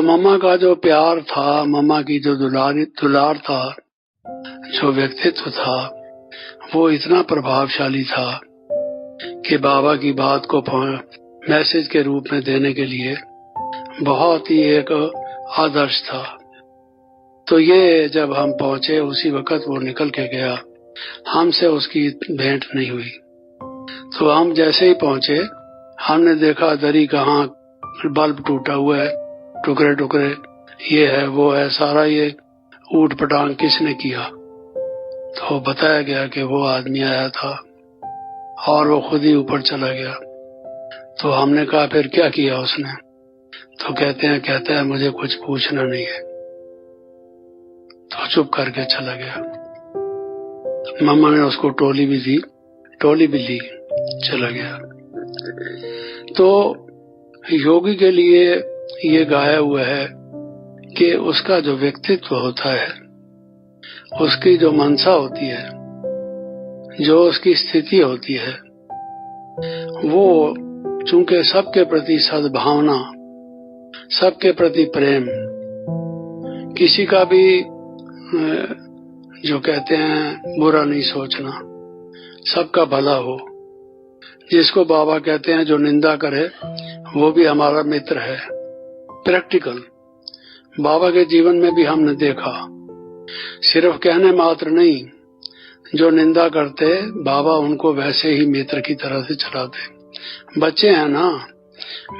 तो मम्मा का जो प्यार था, मम्मा की जो दुलार था, जो व्यक्तित्व था, वो इतना प्रभावशाली था कि बाबा की बात को मैसेज के रूप में देने के लिए बहुत ही एक आदर्श था। तो ये जब हम पहुंचे उसी वक्त वो निकल के गया, हमसे उसकी भेंट नहीं हुई। तो हम जैसे ही पहुंचे हमने देखा दरी कहाँ, बल्ब टूटा हुआ है, टुकड़े टुकड़े, ये है वो है, सारा ये ऊट पटांग किसने किया। तो बताया गया कि वो आदमी आया था और वो खुद ही ऊपर चला गया। तो हमने कहा फिर क्या किया उसने? तो कहते हैं मुझे कुछ पूछना नहीं है। तो चुप करके चला गया। मम्मा ने उसको टोली भी दी, टोली भी ली, चला गया। तो योगी के लिए ये गाया हुआ है कि उसका जो व्यक्तित्व होता है, उसकी जो मनसा होती है, जो उसकी स्थिति होती है, वो चूंकि सबके प्रति सद्भावना, सबके प्रति प्रेम, किसी का भी जो कहते हैं बुरा नहीं सोचना, सबका भला हो। जिसको बाबा कहते हैं जो निंदा करे वो भी हमारा मित्र है। प्रैक्टिकल बाबा के जीवन में भी हमने देखा, सिर्फ कहने मात्र नहीं, जो निंदा करते बाबा उनको वैसे ही मित्र की तरह से चलाते। बच्चे हैं ना,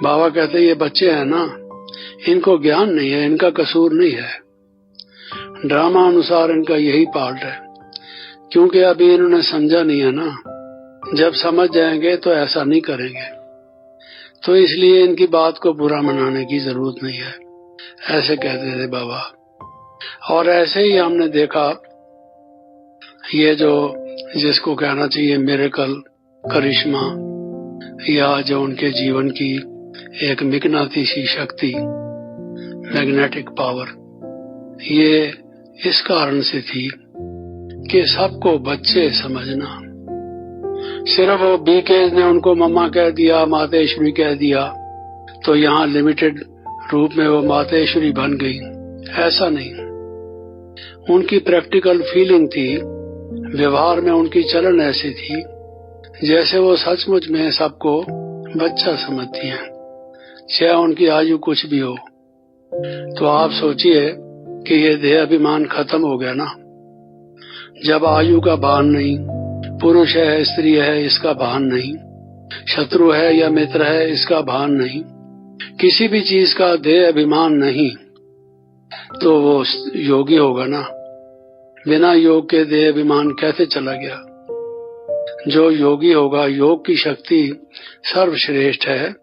बाबा कहते ये बच्चे हैं ना, इनको ज्ञान नहीं है, इनका कसूर नहीं है, ड्रामा अनुसार इनका यही पार्ट है, क्योंकि अभी इन्होंने समझा नहीं है ना। जब समझ जाएंगे तो ऐसा नहीं करेंगे। तो इसलिए इनकी बात को बुरा मनाने की जरूरत नहीं है, ऐसे कहते थे बाबा। और ऐसे ही हमने देखा ये जो जिसको कहना चाहिए मिरेकल, करिश्मा, या जो उनके जीवन की एक मिकनातीसी शक्ति, मैग्नेटिक पावर, ये इस कारण से थी कि सबको बच्चे समझना। सिर्फ वो बीकेज ने उनको मम्मा कह दिया, मातेश्वरी कह दिया, तो यहाँ लिमिटेड रूप में वो मातेश्वरी बन गई, ऐसा नहीं। उनकी प्रैक्टिकल फीलिंग थी, व्यवहार में उनकी चलन ऐसी थी जैसे वो सचमुच में सबको बच्चा समझती हैं, चाहे उनकी आयु कुछ भी हो। तो आप सोचिए कि ये देह अभिमान खत्म हो गया ना। जब आयु का भान नहीं, पुरुष है स्त्री है इसका भान नहीं, शत्रु है या मित्र है इसका भान नहीं, किसी भी चीज का देह अभिमान नहीं, तो वो योगी होगा ना। बिना योग के देह अभिमान कैसे चला गया? जो योगी होगा, योग की शक्ति सर्वश्रेष्ठ है,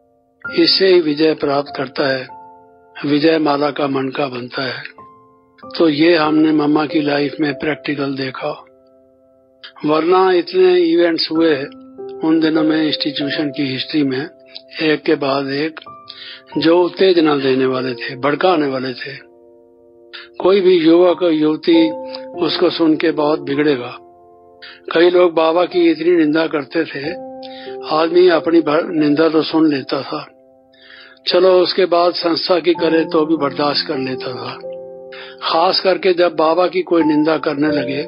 इससे ही विजय प्राप्त करता है, विजय माला का मनका बनता है। तो ये हमने मम्मा की लाइफ में प्रैक्टिकल देखा। वरना इतने इवेंट्स हुए उन दिनों में इंस्टीट्यूशन की हिस्ट्री में, एक के बाद एक, जो उत्तेजना देने वाले थे, भड़काने वाले थे। कोई भी युवक युवती उसको सुन के बहुत बिगड़ेगा। कई लोग बाबा की इतनी निंदा करते थे, आदमी अपनी निंदा तो सुन लेता था, चलो उसके बाद संस्था की करे तो भी बर्दाश्त कर लेता था। खास करके जब बाबा की कोई निंदा करने लगे,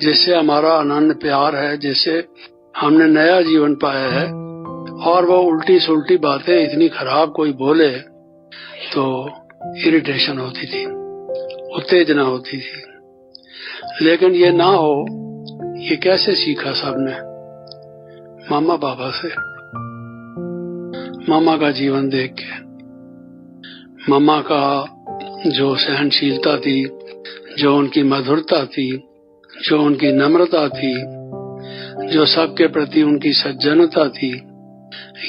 जिससे हमारा अनन्य प्यार है, जिससे हमने नया जीवन पाया है, और वो उल्टी सुल्टी बातें इतनी खराब कोई बोले तो इरिटेशन होती थी, उत्तेजना होती थी। लेकिन ये ना हो, ये कैसे सीखा सबने? मामा बाबा से, मामा का जीवन देख के। मामा का जो सहनशीलता थी, जो उनकी मधुरता थी, जो उनकी नम्रता थी, जो सबके प्रति उनकी सज्जनता थी,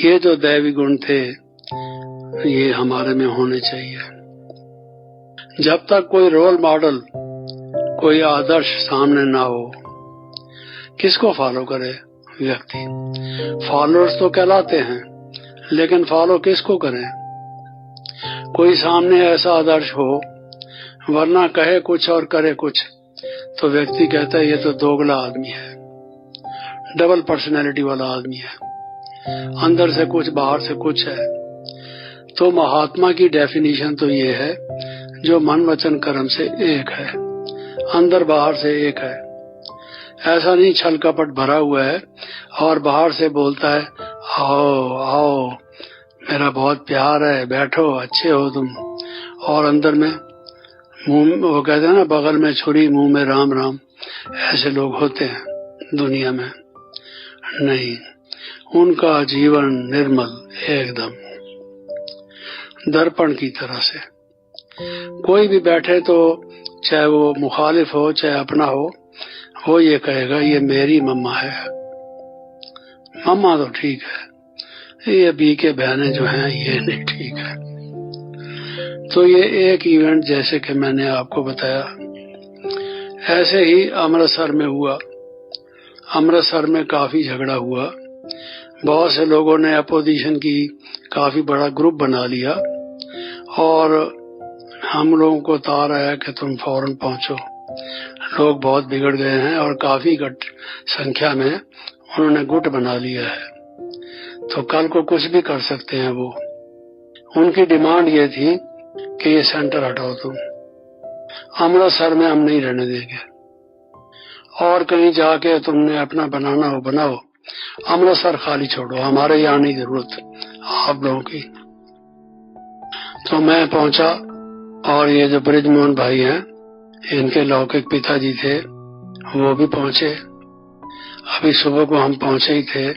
ये जो दैवी गुण थे, ये हमारे में होने चाहिए। जब तक कोई रोल मॉडल, कोई आदर्श सामने ना हो, किसको फॉलो करे व्यक्ति? फॉलोअर्स तो कहलाते हैं, लेकिन फॉलो किसको करें? कोई सामने ऐसा आदर्श हो, वरना कहे कुछ और करे कुछ, तो व्यक्ति कहता है ये तो दोगला आदमी है, डबल पर्सनैलिटी वाला आदमी है, अंदर से कुछ बाहर से कुछ है। तो महात्मा की डेफिनेशन तो ये है, जो मन वचन कर्म से एक है, अंदर बाहर से एक है। ऐसा नहीं छल कपट भरा हुआ है और बाहर से बोलता है आओ आओ मेरा बहुत प्यार है, बैठो, अच्छे हो तुम, और अंदर में मुंह, वो कहते हैं ना, बगल में छुरी मुंह में राम राम। ऐसे लोग होते हैं दुनिया में। नहीं, उनका जीवन निर्मल, एकदम दर्पण की तरह से। कोई भी बैठे तो चाहे वो मुखालिफ हो चाहे अपना हो, वो ये कहेगा ये मेरी मम्मा है। मम्मा तो ठीक है, ये बी के बहनें जो हैं ये नहीं ठीक है। तो ये एक इवेंट जैसे कि मैंने आपको बताया, ऐसे ही अमृतसर में हुआ। अमृतसर में काफी झगड़ा हुआ, बहुत से लोगों ने अपोजिशन की काफी बड़ा ग्रुप बना लिया और हम लोगों को तार आया कि तुम फौरन पहुंचो, लोग बहुत बिगड़ गए हैं और काफी संख्या में उन्होंने गुट बना लिया है, तो कल को कुछ भी कर सकते हैं वो। उनकी डिमांड ये थी कि ये सेंटर हटाओ तुम, अमृतसर में हम नहीं रहने देंगे, और कहीं जाके तुमने अपना बनाना हो बनाओ, अमृतसर खाली छोड़ो, हमारे यहाँ नहीं जरूरत आप लोगों की। तो मैं पहुंचा और ये जो ब्रिजमोहन भाई हैं, इनके लौकिक पिताजी थे, वो भी पहुंचे। अभी सुबह को हम पहुंचे ही थे,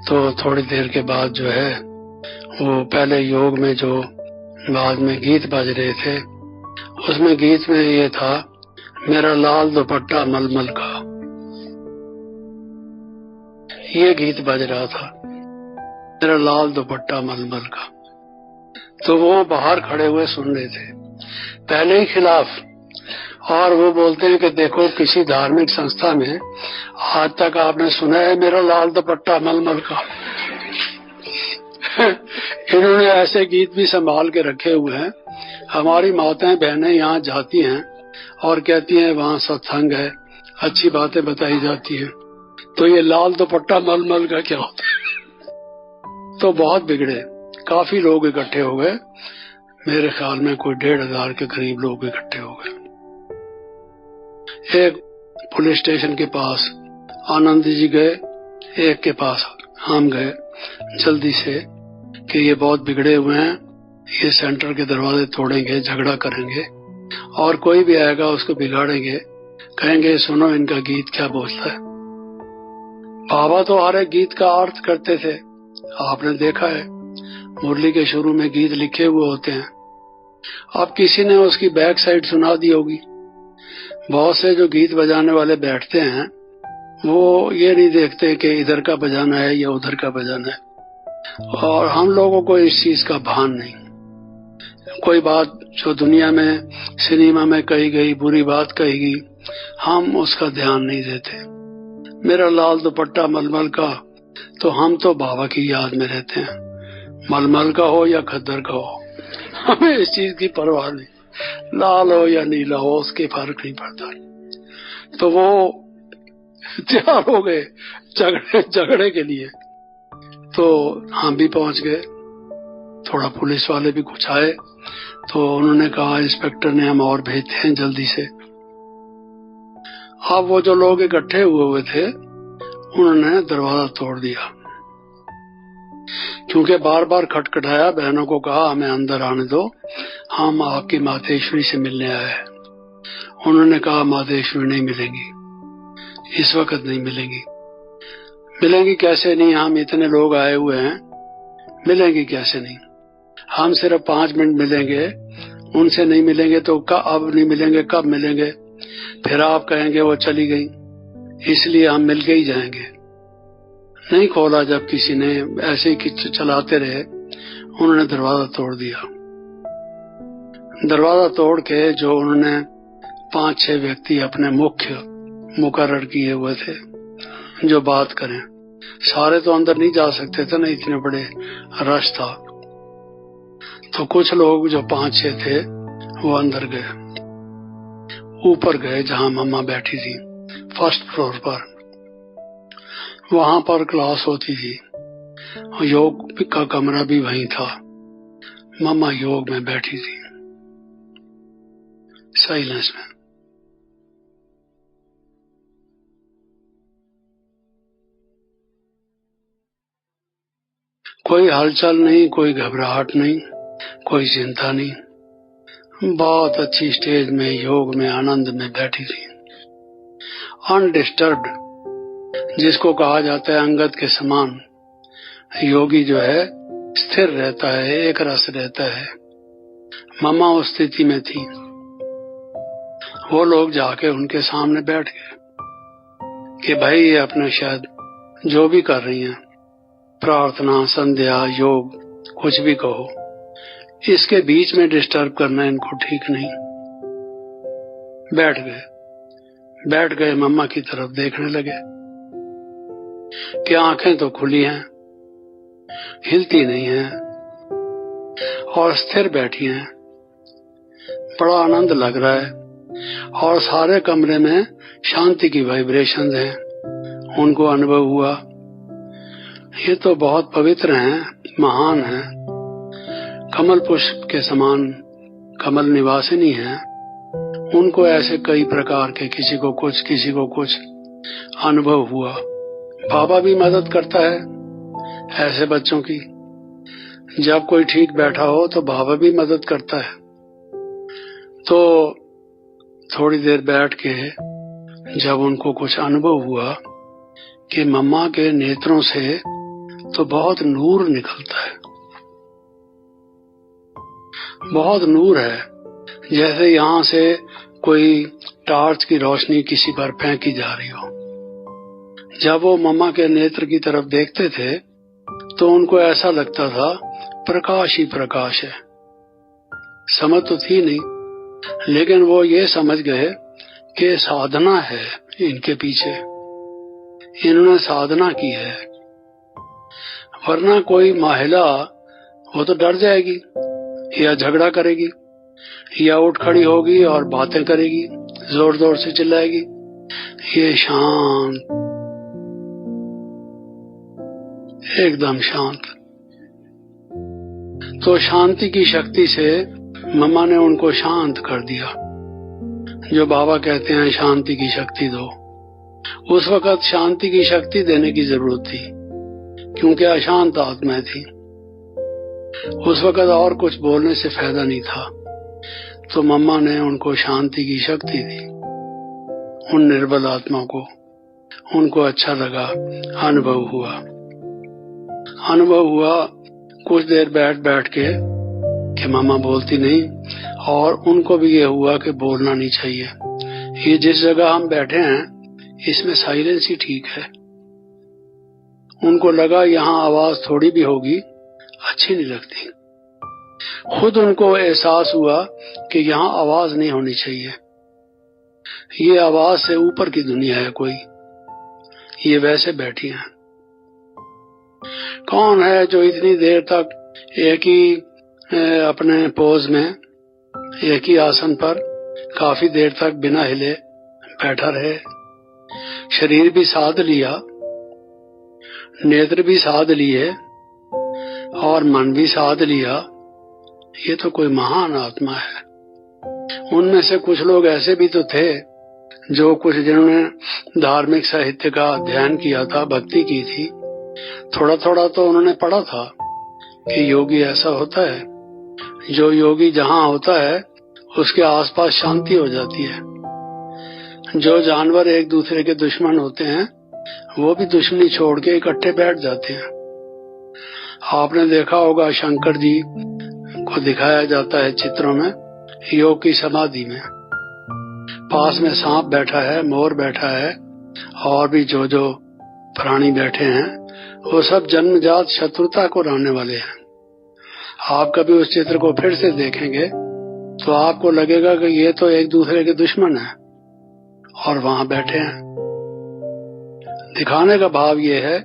तो थोड़ी देर के बाद जो है वो पहले योग में जो बाद में गीत बज रहे थे, उसमें गीत में ये था, मेरा लाल दुपट्टा मलमल का, ये गीत बज रहा था, मेरा लाल दुपट्टा मलमल का। तो वो बाहर खड़े हुए सुन रहे थे, पहले ही खिलाफ, और वो बोलते हैं कि देखो किसी धार्मिक संस्था में आज तक आपने सुना है मेरा लाल दुपट्टा मलमल का? इन्होंने ऐसे गीत भी संभाल के रखे हुए हैं। हमारी माताएं बहनें यहाँ जाती हैं और कहती हैं वहाँ सत्संग है, अच्छी बातें बताई जाती हैं, तो ये लाल दुपट्टा मलमल का क्या होता है? तो बहुत बिगड़े, काफी लोग इकट्ठे हो गए, मेरे ख्याल में कोई 1500 के करीब लोग इकट्ठे हो गए। एक पुलिस स्टेशन के पास आनंद जी गए, एक के पास हम गए जल्दी से कि ये बहुत बिगड़े हुए हैं, ये सेंटर के दरवाजे तोड़ेंगे, झगड़ा करेंगे, और कोई भी आएगा उसको बिगाड़ेंगे, कहेंगे सुनो इनका गीत क्या बोलता है। बाबा तो हर एक गीत का अर्थ करते थे, आपने देखा है, मुरली के शुरू में गीत लिखे हुए होते हैं। अब किसी ने उसकी बैक साइड सुना दी होगी। बहुत से जो गीत बजाने वाले बैठते हैं वो ये नहीं देखते कि इधर का बजाना है या उधर का बजाना है, और हम लोगों को इस चीज का भान नहीं। कोई बात जो दुनिया में सिनेमा में कही गई, बुरी बात कही गई, हम उसका ध्यान नहीं देते। मेरा लाल दुपट्टा मलमल का, तो हम तो बाबा की याद में रहते हैं, मलमल का हो या खद्दर का हो, हमें इस चीज की परवाह नहीं, लाल हो या नीला हो उसके फर्क नहीं पड़ता। तो वो तैयार हो गए झगड़े के लिए, तो हम भी पहुंच गए। थोड़ा पुलिस वाले भी कुछ आए, तो उन्होंने कहा इंस्पेक्टर ने हम और भेजते हैं जल्दी से। अब वो जो लोग इकट्ठे हुए थे उन्होंने दरवाजा तोड़ दिया, क्योंकि बार बार खटखटाया, बहनों को कहा हमें अंदर आने दो, हम आपकी मातेश्वरी से मिलने आए हैं। उन्होंने कहा मातेश्वरी नहीं मिलेंगी, इस वक्त नहीं मिलेंगी। मिलेंगी कैसे नहीं, हम इतने लोग आए हुए हैं, मिलेंगी कैसे नहीं, हम सिर्फ 5 मिनट मिलेंगे, उनसे नहीं मिलेंगे तो अब नहीं मिलेंगे, कब मिलेंगे? फिर आप कहेंगे वो चली गई, इसलिए हम मिल के ही जाएंगे। नहीं खोला, जब किसी ने ऐसे ही चलाते रहे, उन्होंने दरवाजा तोड़ दिया। दरवाजा तोड़ के जो उन्होंने 5-6 व्यक्ति अपने मुख्य मुकर्रर किए हुए थे जो बात करें, सारे तो अंदर नहीं जा सकते थे ना, इतने बड़े रश था। तो कुछ लोग जो 5-6 थे वो अंदर गए, ऊपर गए जहां मम्मा बैठी थी, फर्स्ट फ्लोर पर। वहां पर क्लास होती थी, योग का कमरा भी वहीं था। मम्मा योग में बैठी थी, साइलेंस में। कोई हलचल नहीं, कोई घबराहट नहीं, कोई चिंता नहीं। बहुत अच्छी स्टेज में योग में आनंद में बैठी थी, अनडिस्टर्ब्ड, जिसको कहा जाता है अंगद के समान। योगी जो है स्थिर रहता है, एक रस रहता है। मम्मा उस स्थिति में थी। वो लोग जाके उनके सामने बैठ गए कि भाई ये अपने शायद जो भी कर रही हैं, प्रार्थना, संध्या, योग, कुछ भी कहो, इसके बीच में डिस्टर्ब करना इनको ठीक नहीं। बैठ गए मम्मा की तरफ देखने लगे कि आंखें तो खुली हैं, हिलती नहीं हैं और स्थिर बैठी हैं। बड़ा आनंद लग रहा है और सारे कमरे में शांति की वाइब्रेशंस हैं। उनको अनुभव हुआ ये तो बहुत पवित्र हैं, महान हैं, कमल पुष्प के समान कमल निवासिनी हैं। उनको ऐसे कई प्रकार के किसी को कुछ अनुभव हुआ। बाबा भी मदद करता है ऐसे बच्चों की। जब कोई ठीक बैठा हो तो बाबा भी मदद करता है। तो थोड़ी देर बैठ के जब उनको कुछ अनुभव हुआ कि मम्मा के नेत्रों से तो बहुत नूर निकलता है, बहुत नूर है, जैसे यहाँ से कोई टार्च की रोशनी किसी पर फेंकी जा रही हो। जब वो मम्मा के नेत्र की तरफ देखते थे तो उनको ऐसा लगता था प्रकाश ही प्रकाश है। समझ तो थी नहीं, लेकिन वो ये समझ गए कि साधना है इनके पीछे, इन्होंने साधना की है। वरना कोई महिला वो तो डर जाएगी या झगड़ा करेगी या उठ खड़ी होगी और बातें करेगी, जोर जोर से चिल्लाएगी। ये शांत, एकदम शांत। तो शांति की शक्ति से मम्मा ने उनको शांत कर दिया। जो बाबा कहते हैं शांति की शक्ति दो, उस वक्त शांति की शक्ति देने की जरूरत थी, क्योंकि अशांत आत्मा थी। उस वक्त और कुछ बोलने से फायदा नहीं था। तो मम्मा ने उनको शांति की शक्ति दी, उन निर्बल आत्मा को। उनको अच्छा लगा, अनुभव हुआ कुछ देर बैठ के कि मम्मा बोलती नहीं, और उनको भी ये हुआ कि बोलना नहीं चाहिए। ये जिस जगह हम बैठे हैं इसमें साइलेंस ही ठीक है। उनको लगा यहाँ आवाज थोड़ी भी होगी अच्छी नहीं लगती। खुद उनको एहसास हुआ कि यहाँ आवाज नहीं होनी चाहिए, ये आवाज से ऊपर की दुनिया है कोई। ये वैसे बैठी हैं। कौन है जो इतनी देर तक एक ही अपने पोज में, एक ही आसन पर काफी देर तक बिना हिले बैठा रहे? शरीर भी साध लिया, नेत्र भी साध लिए और मन भी साध लिया। ये तो कोई महान आत्मा है। उनमें से कुछ लोग ऐसे भी तो थे जो कुछ जिन्होंने धार्मिक साहित्य का अध्ययन किया था, भक्ति की थी, थोड़ा थोड़ा तो उन्होंने पढ़ा था कि योगी ऐसा होता है। जो योगी जहाँ होता है उसके आसपास शांति हो जाती है। जो जानवर एक दूसरे के दुश्मन होते हैं वो भी दुश्मनी छोड़ के इकट्ठे बैठ जाते हैं। आपने देखा होगा शंकर जी को दिखाया जाता है चित्रों में, योग की समाधि में। पास में सांप बैठा है, मोर बैठा है, और भी जो जो प्राणी बैठे हैं, वो सब जन्मजात शत्रुता को रहने वाले हैं। आप कभी उस चित्र को फिर से देखेंगे तो आपको लगेगा कि ये तो एक दूसरे के दुश्मन हैं और वहां बैठे हैं। दिखाने का भाव ये है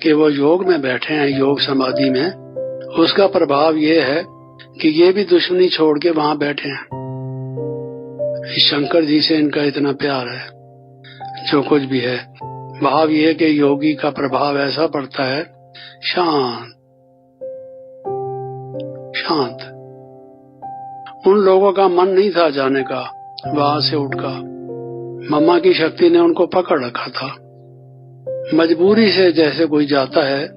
कि वो योग में बैठे हैं, योग समाधि में। उसका प्रभाव ये है कि ये भी दुश्मनी छोड़ के वहां बैठे हैं। शंकर जी से इनका इतना प्यार है। जो कुछ भी है, भाव ये कि योगी का प्रभाव ऐसा पड़ता है, शांत शांत। उन लोगों का मन नहीं था जाने का वहां से उठकर। मम्मा की शक्ति ने उनको पकड़ रखा था। मजबूरी से जैसे कोई जाता है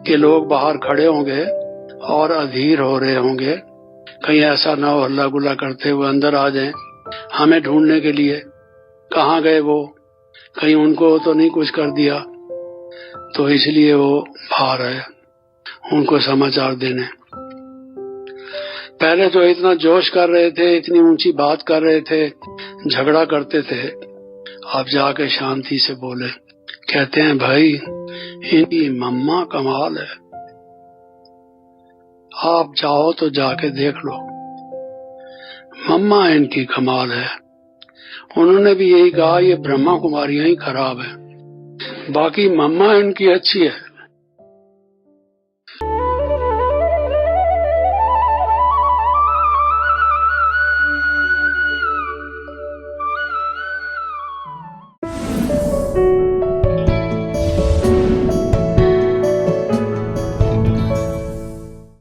कि लोग बाहर खड़े होंगे और अधीर हो रहे होंगे, कहीं ऐसा ना हो हल्ला गुल्ला करते हुए अंदर आ जाएं हमें ढूंढने के लिए। कहाँ गए वो, कहीं उनको तो नहीं कुछ कर दिया, तो इसलिए वो बाहर आए उनको समाचार देने। पहले तो इतना जोश कर रहे थे, इतनी ऊंची बात कर रहे थे, झगड़ा करते थे। अब जाके शांति से बोले, कहते हैं भाई इनकी मम्मा कमाल है, आप जाओ तो जाके देख लो, मम्मा इनकी कमाल है। उन्होंने भी यही कहा, ये ब्रह्मा कुमारियां ही खराब है, बाकी मम्मा इनकी अच्छी है।